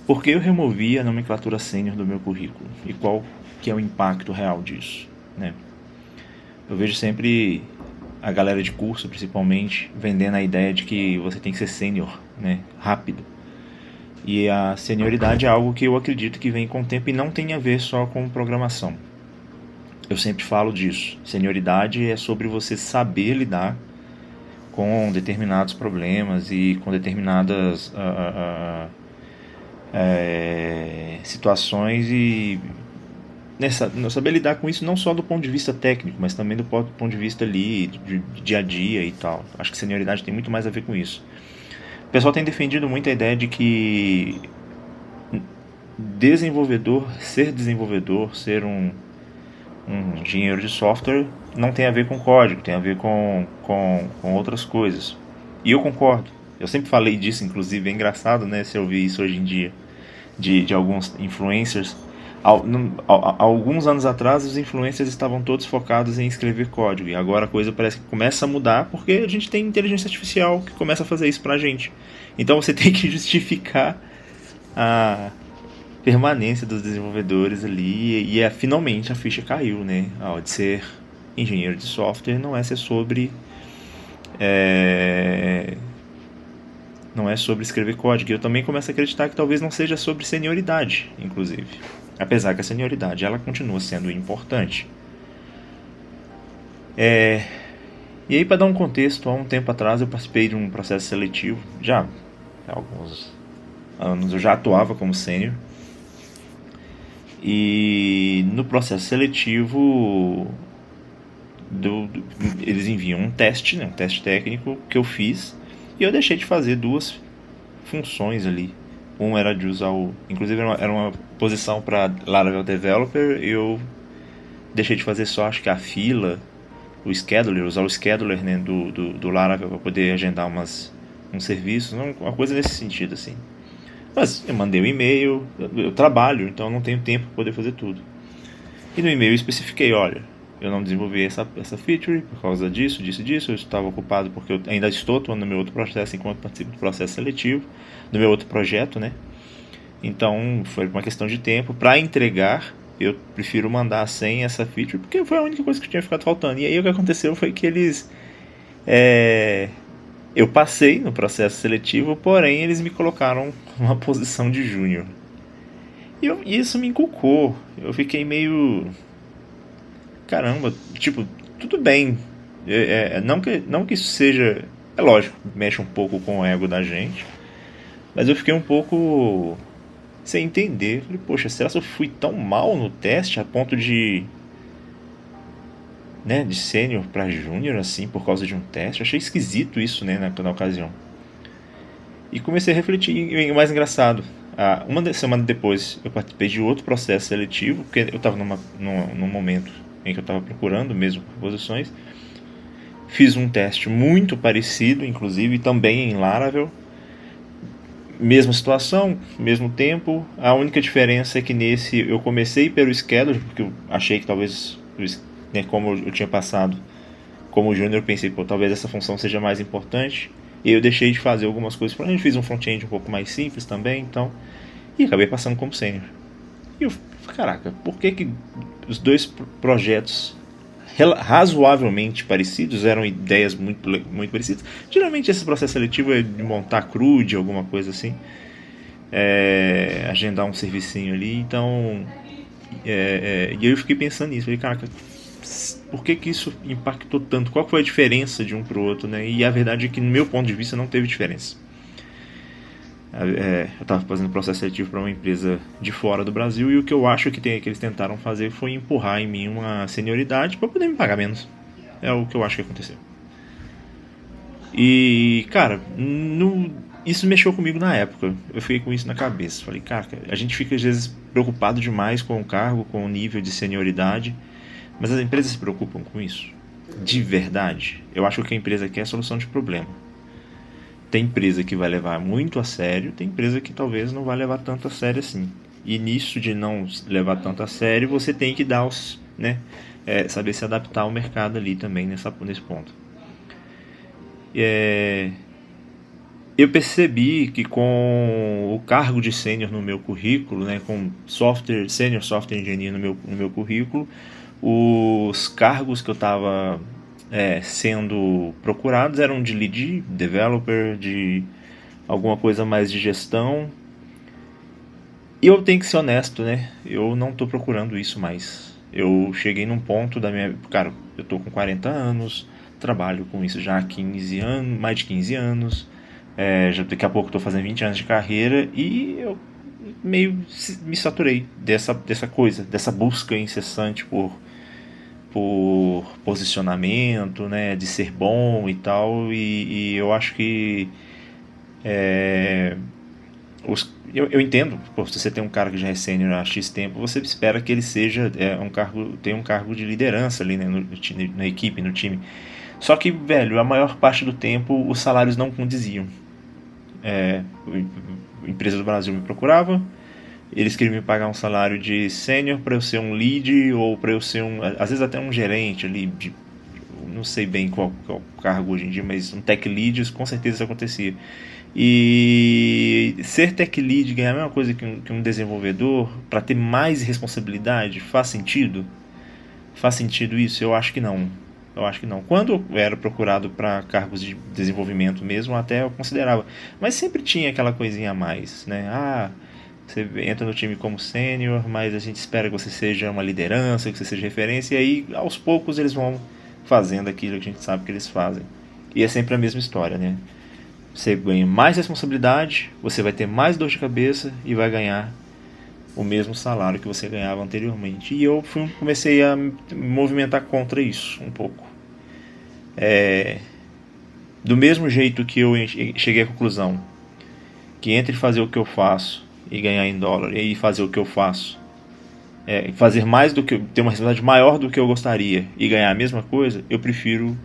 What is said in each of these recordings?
Por que eu removi a nomenclatura sênior do meu currículo? E qual que é o impacto real disso, né? Eu vejo sempre a galera de curso, principalmente, vendendo a ideia de que você tem que ser sênior, né? Rápido. E a senioridade é algo que eu acredito que vem com o tempo e não tem a ver só com programação. Eu sempre falo disso. Senioridade é sobre você saber lidar com determinados problemas e com determinadas situações e saber lidar com isso não só do ponto de vista técnico, mas também do ponto de vista ali de dia a dia e tal. Acho que senioridade tem muito mais a ver com isso. O pessoal tem defendido muito a ideia de que desenvolvedor, ser um engenheiro de software não tem a ver com código, tem a ver com outras coisas. E eu concordo. Eu sempre falei disso, inclusive, é engraçado, né, se eu ouvir isso hoje em dia, de alguns influencers. Alguns anos atrás, os influencers estavam todos focados em escrever código, e agora a coisa parece que começa a mudar porque a gente tem inteligência artificial que começa a fazer isso pra gente. Então você tem que justificar a permanência dos desenvolvedores ali e finalmente a ficha caiu, né? De ser engenheiro de software não é ser sobre é, não é sobre escrever código. E eu também começo a acreditar que talvez não seja sobre senioridade, inclusive. Apesar que a senioridade ela continua sendo importante. E aí, para dar um contexto, há um tempo atrás eu participei de um processo seletivo. Já há alguns anos eu já atuava como sênior. E no processo seletivo eles enviam um teste, né, um teste técnico que eu fiz e eu deixei de fazer duas funções ali. Um era de usar o. Inclusive era uma posição para Laravel Developer. Eu deixei de fazer só, acho que a fila, o scheduler, usar o scheduler, né, do Laravel para poder agendar uns serviços, uma coisa nesse sentido assim. Mas eu mandei um e-mail, eu trabalho, então eu não tenho tempo para poder fazer tudo. E no e-mail eu especifiquei, olha, eu não desenvolvi essa feature por causa disso, eu estava ocupado porque eu ainda estou atuando no meu outro processo enquanto participo do processo seletivo, no meu outro projeto, né? Então foi uma questão de tempo. Para entregar, eu prefiro mandar sem essa feature, porque foi a única coisa que tinha ficado faltando. E aí o que aconteceu foi que eles... eu passei no processo seletivo, porém eles me colocaram numa posição de júnior. E isso me inculcou. Eu fiquei meio caramba, tipo, tudo bem. Não que isso seja. É lógico, mexe um pouco com o ego da gente. Mas eu fiquei um pouco sem entender. Falei, poxa, será que eu fui tão mal no teste a ponto de sênior para júnior, assim, por causa de um teste? Eu achei esquisito isso, né, na ocasião. E comecei a refletir. E o mais engraçado, uma semana depois eu participei de outro processo seletivo, porque eu estava num momento em que eu estava procurando mesmo posições. Fiz um teste muito parecido, inclusive também em Laravel. Mesma situação, mesmo tempo. A única diferença é que nesse eu comecei pelo scheduler, porque eu achei que talvez, né, como eu tinha passado como júnior, eu pensei, pô, talvez essa função seja mais importante. E eu deixei de fazer algumas coisas. A gente fiz um front-end um pouco mais simples também, então. E acabei passando como sênior. E eu, caraca, por que os dois projetos razoavelmente parecidos eram ideias muito parecidas? Geralmente esse processo seletivo é de montar CRUD, alguma coisa assim, agendar um servicinho ali, então e aí eu fiquei pensando nisso, falei, caraca, por que isso impactou tanto? Qual foi a diferença de um pro outro, né? E a verdade é que no meu ponto de vista não teve diferença. Eu estava fazendo processo seletivo para uma empresa de fora do Brasil e o que eu acho que eles tentaram fazer foi empurrar em mim uma senioridade para poder me pagar menos. É o que eu acho que aconteceu. E, cara, isso mexeu comigo na época. Eu fiquei com isso na cabeça. Falei, cara, a gente fica às vezes preocupado demais com o cargo, com o nível de senioridade, mas as empresas se preocupam com isso? De verdade? Eu acho que a empresa quer a solução de problema. Tem empresa que vai levar muito a sério, tem empresa que talvez não vai levar tanto a sério assim. E nisso de não levar tanto a sério, você tem que dar saber se adaptar ao mercado ali também nesse ponto. eu percebi que com o cargo de sênior no meu currículo, né, com sênior software engineer no meu currículo, os cargos que eu estava sendo procurados eram de lead developer, de alguma coisa mais de gestão. E eu tenho que ser honesto, né? Eu não estou procurando isso mais. Eu cheguei num ponto da minha... Cara, eu tô com 40 anos, trabalho com isso já há 15 anos, mais de 15 anos. Já daqui a pouco estou fazendo 20 anos de carreira e eu meio me saturei dessa coisa, dessa busca incessante por posicionamento, né, de ser bom e tal, e eu acho que eu entendo, pô, se você tem um cara que já é sênior há X tempo, você espera que ele seja tenha um cargo de liderança ali, né, na equipe, no time. Só que, velho, a maior parte do tempo os salários não condiziam. A empresa do Brasil me procurava, eles queriam me pagar um salário de sênior para eu ser um lead ou para eu ser às vezes até um gerente ali, não sei bem qual o cargo hoje em dia, mas um tech lead, com certeza isso acontecia. E ser tech lead, ganhar a mesma coisa que um desenvolvedor, para ter mais responsabilidade, faz sentido? Faz sentido isso? Eu acho que não. Eu acho que não. Quando eu era procurado para cargos de desenvolvimento mesmo, até eu considerava. Mas sempre tinha aquela coisinha a mais, né? Você entra no time como sênior, mas a gente espera que você seja uma liderança, que você seja referência, e aí aos poucos eles vão fazendo aquilo que a gente sabe que eles fazem. E é sempre a mesma história, né? Você ganha mais responsabilidade, você vai ter mais dor de cabeça e vai ganhar o mesmo salário que você ganhava anteriormente. E eu comecei a me movimentar contra isso um pouco. Do mesmo jeito que eu cheguei à conclusão que entre fazer o que eu faço e ganhar em dólar e fazer o que eu faço, fazer mais do que ter uma responsabilidade maior do que eu gostaria e ganhar a mesma coisa, eu prefiro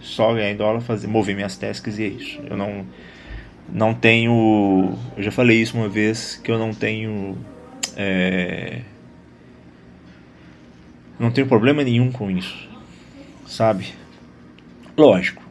só ganhar em dólar, mover minhas tasks, e é isso. Eu não tenho, eu já falei isso uma vez, que eu não tenho problema nenhum com isso, sabe? Lógico,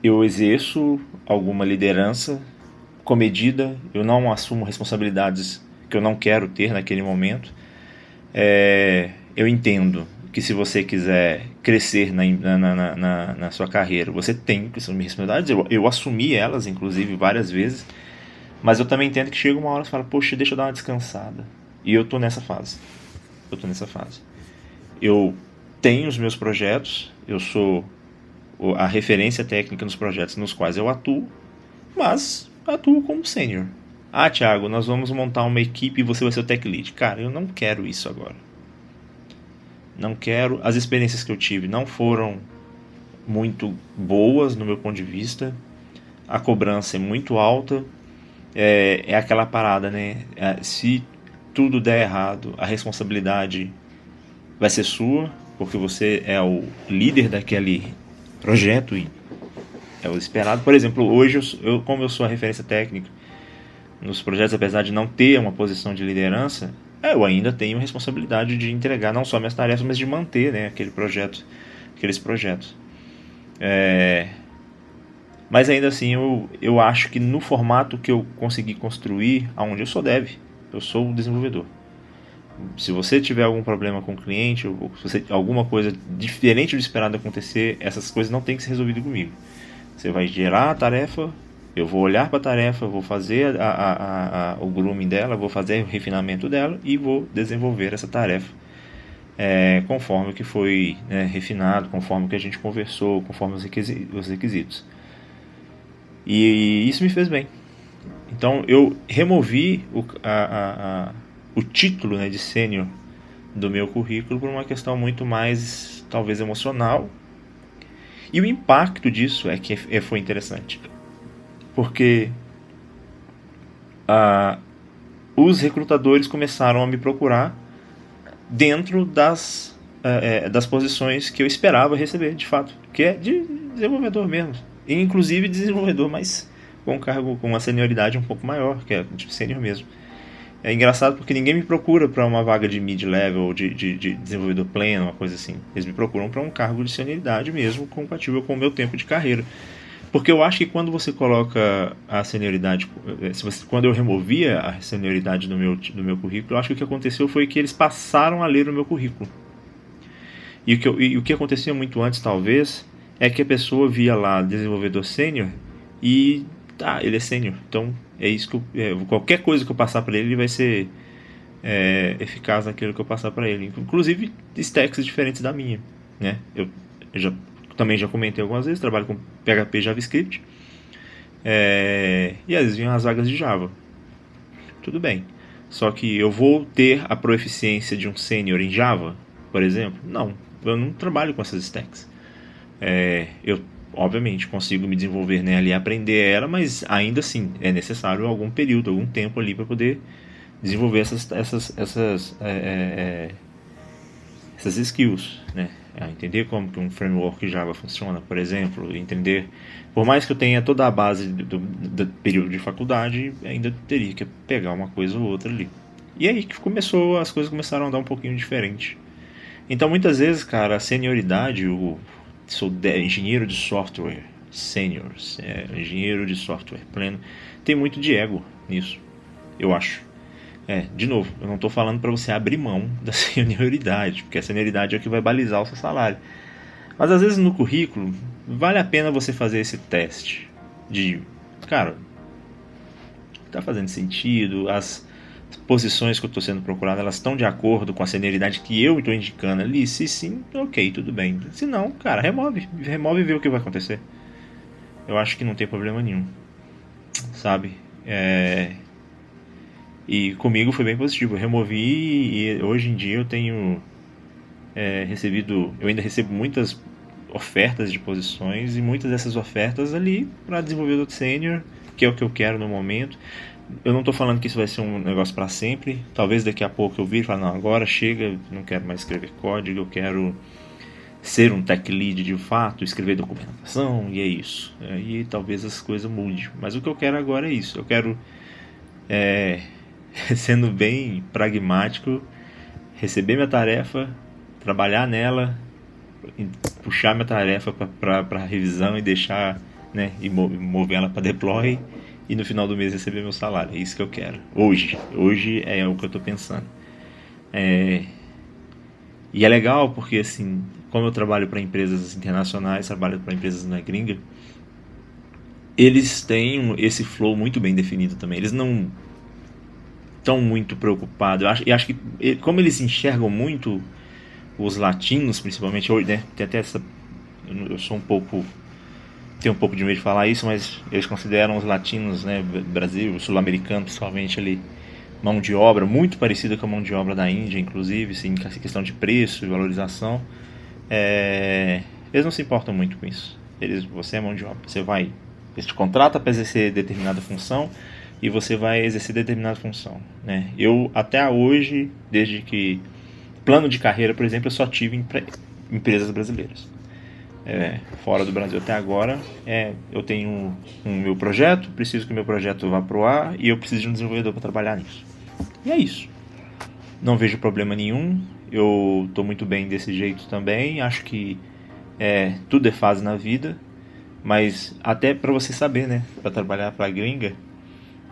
eu exerço alguma liderança comedida, eu não assumo responsabilidades que eu não quero ter naquele momento. Eu entendo que se você quiser crescer na sua carreira, você tem que assumir responsabilidades. Eu assumi elas, inclusive, várias vezes, mas eu também entendo que chega uma hora e você fala, poxa, deixa eu dar uma descansada. E eu tô nessa fase. Eu tenho os meus projetos, eu sou a referência técnica nos projetos nos quais eu atuo, mas atuo como sênior. Thiago, nós vamos montar uma equipe e você vai ser o tech lead. Cara, eu não quero isso agora. Não quero. As experiências que eu tive não foram muito boas no meu ponto de vista. A cobrança é muito alta. É aquela parada, né? Se tudo der errado, a responsabilidade vai ser sua, porque você é o líder daquele projeto e é o esperado. Por exemplo, hoje, como eu sou a referência técnica nos projetos, apesar de não ter uma posição de liderança, eu ainda tenho a responsabilidade de entregar não só minhas tarefas, mas de manter, né, aqueles projetos. Mas ainda assim, eu acho que no formato que eu consegui construir, aonde eu sou dev, eu sou o desenvolvedor. Se você tiver algum problema com o cliente, ou se você, alguma coisa diferente do esperado acontecer, essas coisas não tem que ser resolvidas comigo. Você vai gerar a tarefa, eu vou olhar para a tarefa, vou fazer o grooming dela, vou fazer o refinamento dela e vou desenvolver essa tarefa conforme o que foi refinado, conforme o que a gente conversou, conforme os requisitos. E isso me fez bem. Então eu removi o título, né, de sênior do meu currículo por uma questão muito mais, talvez, emocional. E o impacto disso foi interessante. Porque os recrutadores começaram a me procurar dentro das posições que eu esperava receber, de fato, que é de desenvolvedor mesmo. E, inclusive, desenvolvedor, mas com um cargo, com uma senioridade um pouco maior, que é tipo sênior mesmo. É engraçado porque ninguém me procura para uma vaga de mid-level ou de desenvolvedor pleno, uma coisa assim. Eles me procuram para um cargo de senioridade mesmo, compatível com o meu tempo de carreira. Porque eu acho que quando você coloca a senioridade, quando eu removia a senioridade do meu currículo, eu acho que o que aconteceu foi que eles passaram a ler o meu currículo. E o que acontecia muito antes, talvez, é que a pessoa via lá desenvolvedor sênior e ele é sênior, então é isso que qualquer coisa que eu passar para ele vai ser eficaz naquilo que eu passar para ele. Inclusive stacks diferentes da minha, né? Eu também já comentei algumas vezes, trabalho com PHP e JavaScript, e às vezes vinham as vagas de Java. Tudo bem. Só que eu vou ter a proficiência de um sênior em Java, por exemplo? Não, eu não trabalho com essas stacks. Eu, obviamente, consigo me desenvolver nela e aprender ela, mas ainda assim é necessário algum período, algum tempo ali para poder desenvolver essas skills, né? Entender como que um framework Java funciona, por exemplo, entender, por mais que eu tenha toda a base do período de faculdade, ainda teria que pegar uma coisa ou outra ali. E aí que as coisas começaram a andar um pouquinho diferente. Então muitas vezes, cara, a senioridade, sou engenheiro de software senior, engenheiro de software pleno, tem muito de ego nisso, eu acho. De novo, eu não estou falando para você abrir mão da senioridade, porque a senioridade é o que vai balizar o seu salário. Mas às vezes no currículo, vale a pena você fazer esse teste de, cara, tá fazendo sentido, as posições que eu estou sendo procurado, elas estão de acordo com a senioridade que eu estou indicando ali? Se sim, ok, tudo bem. Se não, cara, remove e vê o que vai acontecer. Eu acho que não tem problema nenhum, sabe? E comigo foi bem positivo. Eu removi e hoje em dia eu tenho recebido, eu ainda recebo muitas ofertas de posições e muitas dessas ofertas ali para desenvolvedor sênior, que é o que eu quero no momento. Eu não estou falando que isso vai ser um negócio para sempre. Talvez daqui a pouco eu vire e fale, não, agora chega, não quero mais escrever código, eu quero ser um tech lead de fato, escrever documentação, e é isso. E talvez as coisas mudem. Mas o que eu quero agora é isso. Eu quero, sendo bem pragmático, receber minha tarefa, trabalhar nela, puxar minha tarefa para revisão e deixar, né, e mover ela para deploy, e no final do mês receber meu salário. É isso que eu quero. Hoje é o que eu estou pensando. E é legal porque, assim, como eu trabalho para empresas internacionais, trabalho para empresas na gringa, eles têm esse flow muito bem definido também. Eles não estão muito preocupados. Eu acho que, como eles enxergam muito os latinos, principalmente hoje, né? Tem até essa. Eu sou tenho um pouco de medo de falar isso, mas eles consideram os latinos, né, Brasil, sul-americano, principalmente ali, mão de obra muito parecida com a mão de obra da Índia, inclusive, sim, questão de preço e valorização. Eles não se importam muito com isso. Você é mão de obra, eles te contratam para exercer determinada função e você vai exercer determinada função, né? Eu até hoje, desde que plano de carreira, por exemplo, eu só tive empresas brasileiras. Fora do Brasil até agora, eu tenho um meu projeto, preciso que o meu projeto vá pro ar e eu preciso de um desenvolvedor para trabalhar nisso. E é isso. Não vejo problema nenhum, eu estou muito bem desse jeito também, acho que tudo é fase na vida, mas até para você saber, né, para trabalhar para a gringa,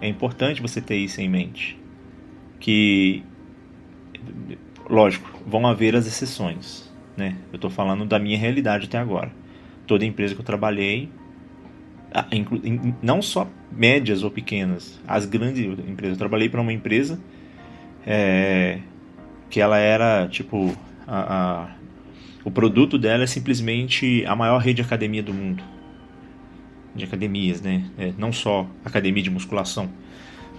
é importante você ter isso em mente, que, lógico, vão haver as exceções, né? Eu estou falando da minha realidade até agora. Toda empresa que eu trabalhei, não só médias ou pequenas, as grandes empresas. Eu trabalhei para uma empresa que ela era tipo o produto dela é simplesmente a maior rede de academia do mundo, de academias, né? Não só academia de musculação,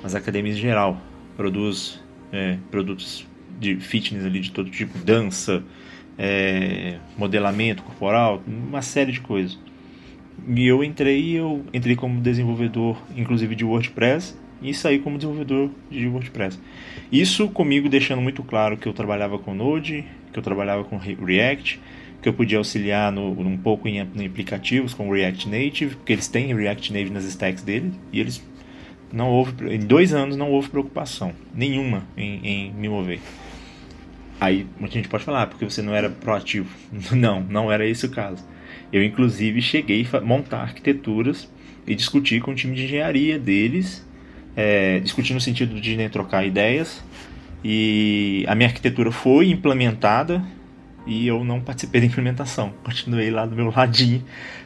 mas academias em geral. Produz produtos de fitness ali de todo tipo, dança, modelamento corporal, uma série de coisas. E eu entrei como desenvolvedor, inclusive de WordPress, e saí como desenvolvedor de WordPress. Isso comigo deixando muito claro que eu trabalhava com Node, que eu trabalhava com React, que eu podia auxiliar um pouco em aplicativos com React Native, porque eles têm React Native nas stacks deles, e eles em 2 anos não houve preocupação nenhuma em me mover. Aí muita gente pode falar, porque você não era proativo. Não era esse o caso. Eu, inclusive, cheguei a montar arquiteturas e discutir com o time de engenharia deles, discutir no sentido de, né, trocar ideias, e a minha arquitetura foi implementada e eu não participei da implementação. Continuei lá do meu ladinho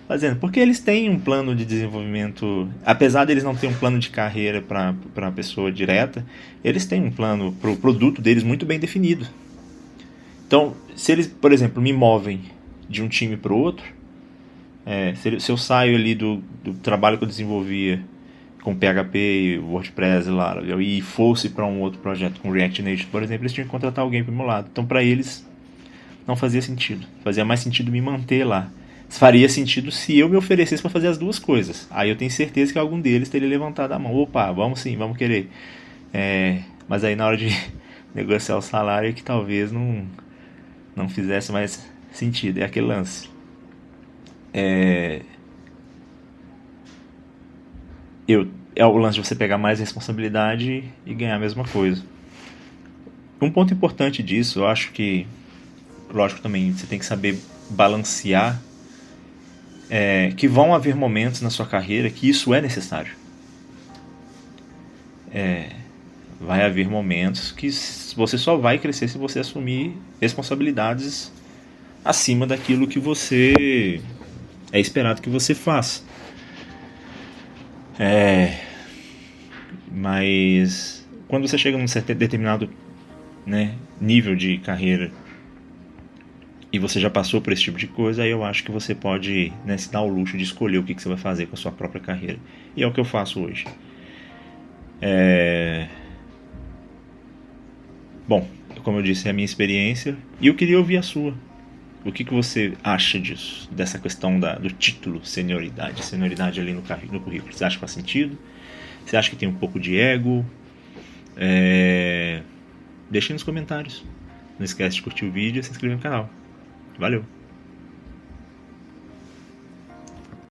fazendo. Porque eles têm um plano de desenvolvimento, apesar deles não terem um plano de carreira para a pessoa direta, eles têm um plano para o produto deles muito bem definido. Então, se eles, por exemplo, me movem de um time para o outro, se eu saio ali do trabalho que eu desenvolvia com PHP e WordPress lá, e fosse para um outro projeto com React Native, por exemplo, eles tinham que contratar alguém para o meu lado. Então, para eles, não fazia sentido. Fazia mais sentido me manter lá. Faria sentido se eu me oferecesse para fazer as duas coisas. Aí eu tenho certeza que algum deles teria levantado a mão. Opa, vamos sim, vamos querer. Mas aí na hora de negociar o salário é que talvez não fizesse mais sentido. É aquele lance. É o lance de você pegar mais responsabilidade e ganhar a mesma coisa. Um ponto importante disso, eu acho que, lógico, também você tem que saber balancear, que vão haver momentos na sua carreira que isso é necessário. Vai haver momentos que você só vai crescer se você assumir responsabilidades acima daquilo que você é esperado que você faça. Mas quando você chega num certo determinado, né, nível de carreira e você já passou por esse tipo de coisa, aí eu acho que você pode, né, se dar o luxo de escolher o que você vai fazer com a sua própria carreira. E é o que eu faço hoje. Bom, como eu disse, é a minha experiência e eu queria ouvir a sua. O que você acha disso? Dessa questão do título senioridade? Senioridade ali no currículo. Você acha que faz sentido? Você acha que tem um pouco de ego? Deixe nos comentários. Não esquece de curtir o vídeo e se inscrever no canal. Valeu!